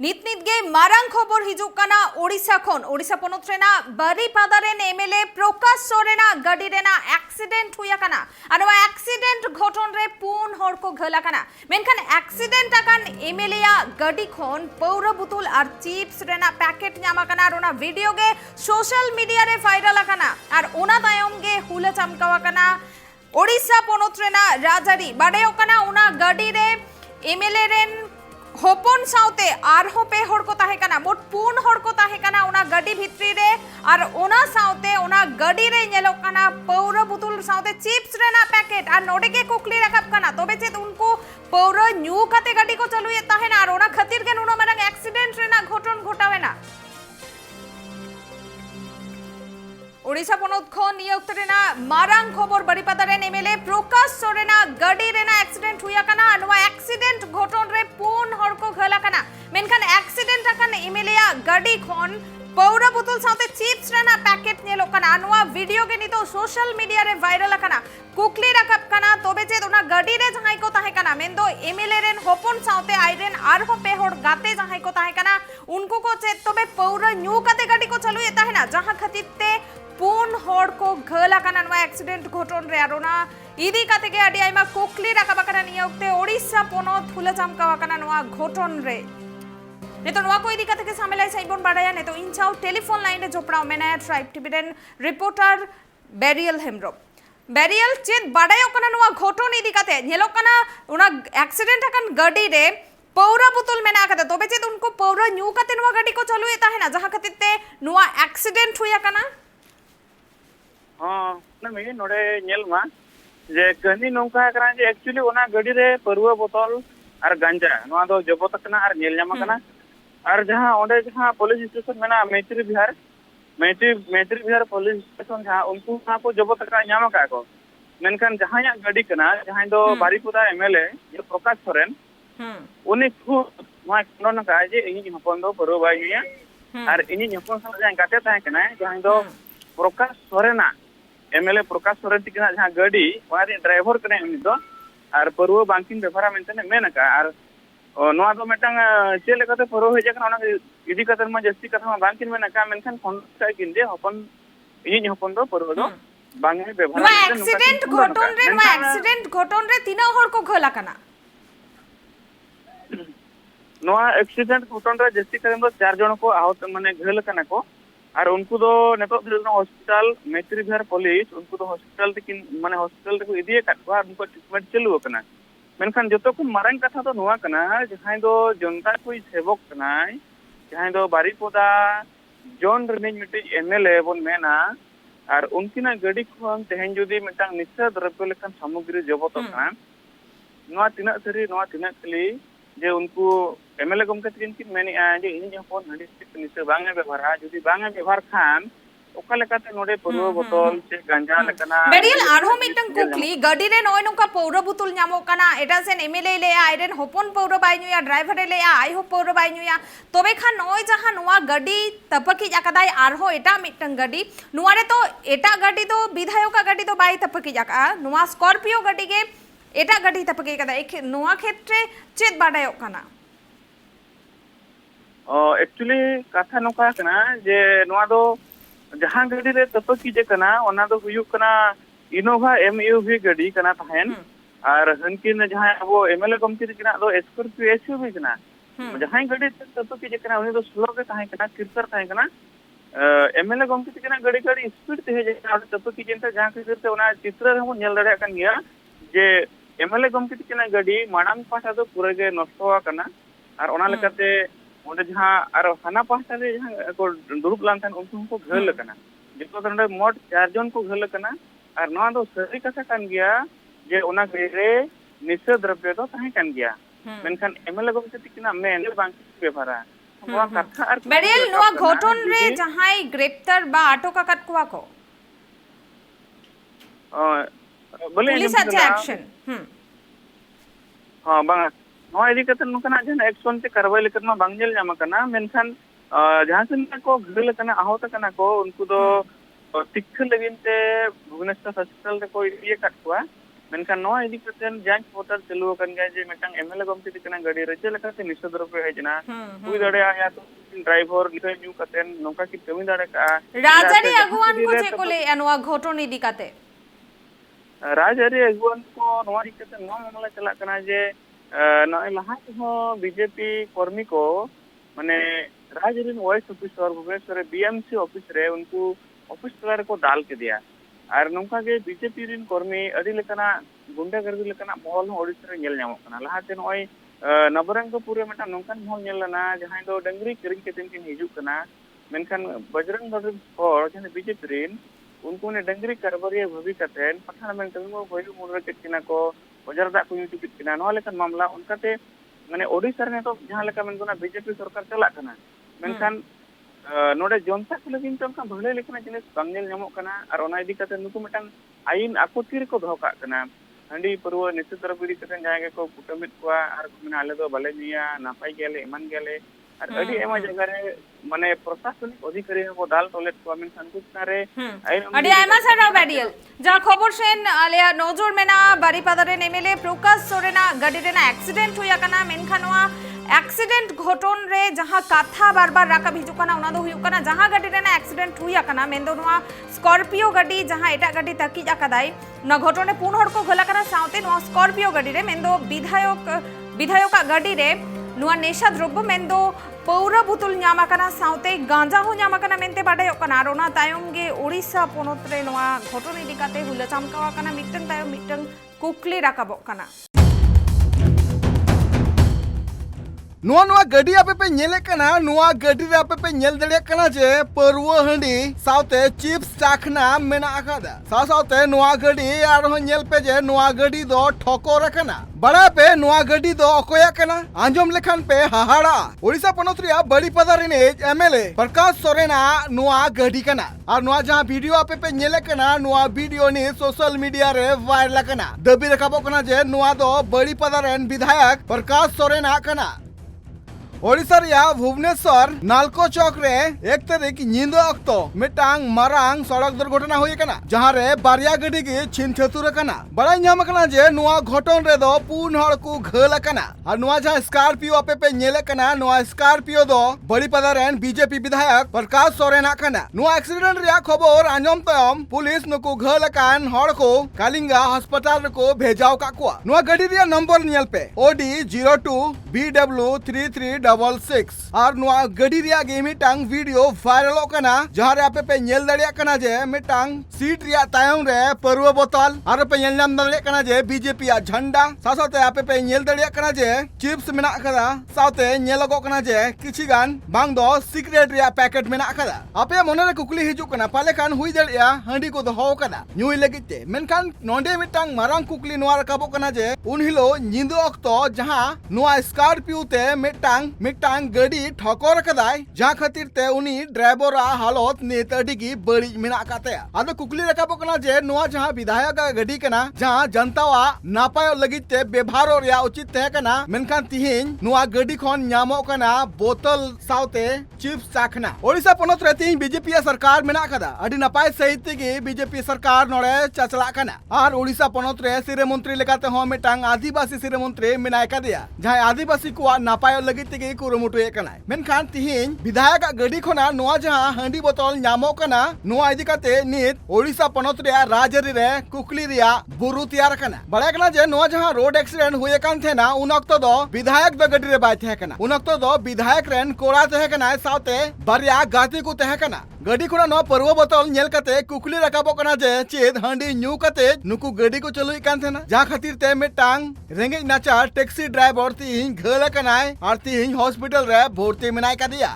नित गे मारांग खबर हिजुकाना ओडिशा खन ओडिशा पनत रेना बारीपादा रेन एमएलए प्रकाश सोरेना गाड़ी रेना एक्सीडेंट हुयाकाना आर वा एक्सीडेंट घटन रे पून हर को घलाकाना मेनखान एक्सीडेंट आकान एमएलए या गाड़ी खन पौर बुतुल आर चिप्स रेना पैकेट न्यामाकाना आर ओना वीडियो गे सोशल मीडिया रे वायरल आकाना आर ओना तायम गे हुला चमकावाकाना ओडिशा पनत रेना राजारी बाडेओकाना ओना गाड़ी रे एमएलए रेन होपन साउते आर होपे हर को ताहे काना मोट पून हर को ताहे काना ओना गाड़ी भित्री रे आर ओना साउते ओना गाड़ी रे नेलो काना पौर बुतुल साउते चिप्स रेना पैकेट आर नोडे के कुकली रखब काना तबे चेत उनको पौर न्यू काते गाड़ी को चलुए ताहे ना आर ओना खातिर के नुनो मारांग एक्सीडेंट रेना घटन घटावे ना ओडिशा पनत खन नियुक्त रेना मारांग खबर बारीपादा रेन एमएलए प्रकाश सोरेना गाड़ी रेना एक्सीडेंट हुया काना अनवा एक्सीडेंट घटन रे पून हर को घला काना मेनखान एक्सीडेंट आकान एमएलए गाड़ी खन पौर बोतल साथे चिप्स रेना पैकेट नेलो काना अनवा वीडियो के नितो सोशल मीडिया रे वायरल काना कुकली रखब काना तबे जे ओना गाड़ी रे जहाई को ताहे काना मेनदो एमएलए रेन होपन साथे आइरेन आर हो पेहड़ गाते जहाई को ताहे काना उनको को चे तबे पौर न्यू काते गाड़ी को चलुए ताहे ना जहां खतिते पून हर को घला काना नवा एक्सीडेंट घटन रे आरोना इदी काते के आडी आइमा कोकली राकाबा काना नियोक्ते ओडिशा पनत हुला चमकावा काना नवा घटन रे नेतो नवा को इदी काते के सामेलाई साइबन बाडाया नेतो इंचाउ टेलीफोन लाइन रे जोपड़ाव मेना ट्राइब टीवी रेन रिपोर्टर बेरियल हेमब्रो बेरियल चेत बाडायो काना नवा घटन इदी काते नेलो काना ओना एक्सीडेंट आकान गाड़ी रे पौरा बुतुल मेना काते तबे चेत उनको पौरा न्यू काते नवा गाड़ी को चलुए ताहे ना जहां खातिरते नवा एक्सीडेंट हुया काना हाँ ना मैं नोड़े नेल मा जे कहानी नौका करा जे एक्चुअली ओना गाड़ी रे परवा बोतल और गांजा नोआ दो जबत कना और नेल न्यामा कना और जहां ओंडे जहां पुलिस स्टेशन मेना मैत्री बिहार पुलिस स्टेशन जहां उनको वहां को जबत करा न्यामा का को मेनखान जहां या गाड़ी कना जहां दो बारीपुदा एमएलए ये प्रकाश सोरेन उनी खुद वहां कोन का जे इनी हपन दो परवा बाइया और इनी हपन सा जहां गाते ताहे कना जहां दो प्रकाश सोरेना एमएलए प्रकाश सोरेन तिकना जहां गाड़ी वारी ड्राइवर कने उनी दो और परवा बांकिंग बेफारा मेनते मेन का और नोआ दो मेटांग चेले कते परवा हे जकना ओना इदी कते म जस्ती कथा मा बांकिन मेन का मेनखान फोन का किनदे हपन इनी हपन दो परवा दो बांगे बेफारा वा एक्सीडेंट घटन रे तीना हर को घला काना नोआ एक्सीडेंट घटन रे जस्ती कते दो 4 जन को आहत माने घल काना को और उनको दो नेतो हॉस्पिटल मैत्री बिहार पुलिस उनको दो हॉस्पिटल तक माने हॉस्पिटल तक इदी काटवा उनको ट्रीटमेंट चलू कना मेनखान जतो को मारंग कथा तो नोआ कना जहां दो जनता कोई सेवक कनाय जहां दो बारीपोदा जोन रनिंग मिटे एमएलए बन मेना और उनकिना गाड़ी खन तेहन जदी मिटांग निश्चय द्रव्य लेखन सामग्री जबत कना नोआ तिना सरी नोआ तिना खली जे उनको एमएलए गमके तिन किन मेनी जे इन जपन हडी निश्चय बांगे व्यवहार जदी बांगे व्यवहार खान ओका लेकाते नोडे परवा बोतल से गांजा लेकना बेरियल आरो मिटंग कुकली गाड़ी रे नय नोका पौरा बुतुल न्यामो काना एटा सेन एमएलए ले आइरेन होपन पौरा बाइनुया ड्राइवर ले आई हो पौरा बाइनुया तबे खान नय जहां नोआ गाड़ी तपकी जाकादाय आरो एटा मिटंग गाड़ी नुआरे तो एटा गाड़ी तो विधायक गाड़ी तो बाई तपकी जाका नोआ स्कॉर्पियो गाड़ी के एटा गाड़ी तपकी कदा एक नोआ क्षेत्रे चेत बाडायो काना एक्चुअली कथा नोका कना जे नोआ दो जहां गाड़ी रे तपकी जे कना ओना दो हुयुक कना इनोवा एमयूवी गाड़ी कना तहन और हनकिन जहां अब एमएलए कमती कना दो स्कॉर्पियो एसयूवी कना जहां गाड़ी तपकी जे कना उनी दो स्लो के तहन कना किरतर तहन कना एमएलए कमती कना गाड़ी स्पीड ते जे तपकी जेंता जहां किरते ओना चित्र हम नेल दड़े कन गया जे एमएलए कमती कना गाड़ी माड़ांग पाटा दो पूरा गे नष्टवा कना और ओना लेकाते ओंडे जहां और हाना पास्ता रे जहां को दुरुप लानथन उनको को घल कना जतो तंडे मोट 4 जन को घल कना और नवा दो सरी कथा कान गया जे ओना रे निश्चय द्रव्य दो ताहे कान गया मेनखान एमएलए को तिकना मेन बांकी बेफारा नवा कथा और बेरियल नवा घटन रे जहां ग्रेप्तार बा आटो का कट कुआ को बोले पुलिस अच्छा एक्शन हां बांगा नोआ इदी कते नोकना जन एक्शन ते कार्रवाई लेकन बांगजेल जामा कना मेनखान जहां से को घल कना आहत कना को उनको दो तिख लगिन ते भुवनेश्वर हॉस्पिटल रे को ये काटवा मेनखान नोआ इदी कतेन जांच पोर्टल चालू अकन गया जे मिटंग एमएलए गमती दिकना गाड़ी रे चेलकाते निषेध रूपे हेजना हुई दाड़े या तो ड्राइवर लिखे न्यू कतेन नोका की कमी दाड़े का राजारी अगुवान को चेक कोले अनुवा घोटन इदी काते राजारी अगुवान को नोआ इदी कतेन नोआ मामला चला कना जे नोय लहा हो बीजेपी कर्मी को माने राजारी voice officer Bhubaneswar BMC office रे उनको ऑफिस तलारे को दाल के दिया और नौका के बीजेपी रिन कर्मी अड़ी लेकना गुंडागर्दी लेकना महल ओडिशा रे नेल ᱧᱟᱢᱚᱜ कना लहाते नय नवरंगपुर रे मटा नौकान महल नेल लना जहां दो डंगरी किरिंग केतेन किन हिजुक कना मेनखान बजरंग दल और जने बीजेपी रिन उनको ने डंगरी कारबारिया भवी कतेन पठान मेन तंगो भइलु मुरे केतिना को बजार दा को यूट्यूब किना नो लेकन मामला उनकाते माने ओडिशा रे तो जहां लेका मेन कोना बीजेपी सरकार चला कना मेनखान नोडे जनता को लगिन तो भले लेकना जिनिस बांग नेल ᱧᱟᱢᱚᱜ कना और ओना इदी कते नुकु मिटन आईन आको तीर को दोह का कना हंडी परव निश्चित तरह बिड़ी कते जाय को कुटमित को और मेना आले दो भले निया नापाई गेले ईमान गेले और अडी एमा जगह रे माने प्रशासनिक अधिकारी को दाल टॉयलेट को मिन संकुचना रे अडी आयमा सारा बैडियल जा खबर सेन आलिया नजर मेना बारीपादारे नेमेले प्रकाश सोरेना गाड़ी रेना एक्सीडेंट हुया कना मेनखानवा एक्सीडेंट घटन रे जहां कथा बार बार राका भिजुकना उना दो हुयुकना जहां गाड़ी रेना एक्सीडेंट हुया कना मेंदो नवा स्कॉर्पियो गाड़ी जहां एटा गाड़ी तकी जाकदाई न घटने पुन हड़ को घला कना साउते नवा स्कॉर्पियो गाड़ी रे मेंदो विधायक गाड़ी रे नुआ नेशा द्रव्य मेंदो पौरा बुतुल ᱧᱟᱢᱟᱠᱟᱱᱟ साउते गांजा हो ᱧᱟᱢᱟᱠᱟᱱᱟ मेंते बाडायोक कना रोना तायम गे ओडिशा पोनोत रे नुआ घटन इदी काते हुला चामकावा कना मिटन तायम मिटन कुकली राकाबोक कना नुआ नुआ गड्डी आपे पे नेले कना नुआ गड्डी रे आपे पे नेल दड़े कना जे परवा हंडी साउते चिप्स चाखना मेना आकादा साउते नुआ गड्डी आर हो नेल पे जे नुआ गड्डी दो ठोकर कना बड़ा पे नुआ गड्डी दो अकोया कना आंजम लेखन पे हाहाड़ा ओडिशा पोनोत रे बारीपादा रे एमएलए प्रकाश सोरेना नुआ गड्डी कना और नुआ जहां वीडियो आपे पे नेले कना नुआ वीडियो ने सोशल मीडिया रे वायरल कना दबी रखाबो कना जे नुआ दो बारीपादा रेन विधायक प्रकाश सोरेना कना ओडिशा रिया भुवनेश्वर नालको चौक रे एक तारीख निंदा अक्तो मिटांग मारांग सड़क दुर्घटना हुई कना जहां रे बारिया गड्डी की छिन छतुर कना बड़ा ᱧᱟᱢ कना जे नुआ घटन रे दो पुन हड़ को घल कना और नुआ जहां स्कॉर्पियो आपे पे नेले कना नुआ स्कॉर्पियो दो बारीपादा रेन बीजेपी विधायक प्रकाश सोरेना कना नुआ एक्सीडेंट रिया खबर आंजम तयम पुलिस नुकु घल कान हड़ को कालिंगा अस्पताल को भेजाव का कुआ नुआ गड्डी रिया नंबर नेल पे ओडी 02 BW33 66 और नुआ गड्डी रिया गे मिटांग वीडियो वायरल कना जहां रे आपे पे नेल दड़िया कना जे मिटांग सीट रिया तायम रे परवा बोतल और पे नेल नाम दड़िया कना जे बीजेपी आ झंडा सासाते आपे पे नेल दड़िया कना जे चिप्स मेना कदा साउते नेलगो कना जे किछि गान बांग दो सिगरेट रिया पैकेट मेना कदा आपे मोने रे कुकली हिजु कना पाले कान हुई दड़िया हंडी को दो कदा न्यूई लगिते मेनखान नोंडे मिटांग मारांग कुकली नुआ रकाबो कना जे उनहिलो निंदो अक्तो जहां नुआ स्कॉर्पियो ते मिटांग गड्डी ठोकर कदाय जहां खातिर ते उनी ड्राइवर हालत नित अडी की बड़ी मेना काते आदो कुकली रकाबो कना जे नुआ जहां विधायक गड्डी कना जहां जनतावा नापाय लगित ते व्यवहार रिया उचित ते कना मेनखान तिहिन नुआ गड्डी खन ᱧᱟᱢᱚᱜ कना बोतल साउते चिप्स चाखना ओडिशा पोनोत रे तिहिन बीजेपी सरकार मेना कदा अडी नापाय सहित की बीजेपी सरकार नोड़े चचला कना और ओडिशा पोनोत रे सिरे मंत्री लेकाते हो मिटांग आदिवासी सिरे मंत्री मेनाय कादिया जहां आदिवासी को नापाय लगित की कुरुमुटु कना मेनखान तिहिन विधायक गड्डी खना नुआ जहां हंडी बोतल ᱧᱟᱢᱚᱜ कना नुआ इदी काते नित ओडिशा पोनोत रे राजरी रे कुकली रिया बुरु तैयार कना बड़ा कना जे नुआ जहां रोड एक्सीडेंट हुए कान थेना उन अक्तो दो विधायक दो गड्डी रे बाय थे कना उन अक्तो दो विधायक रेन कोड़ा थे कना साउते बारिया गाती को थे कना गड्डी खुना नो परवा बोतल नेल कते कुकली रकाबो कना जे चेद हंडी न्यू कते नुकु गड्डी को चलुई कान थेना जहां खातिर ते मिटांग रेंगे नाचार टैक्सी ड्राइवर तिहिन घल कनाय और तिहिन हॉस्पिटल रे भर्ती मेनाय का दिया।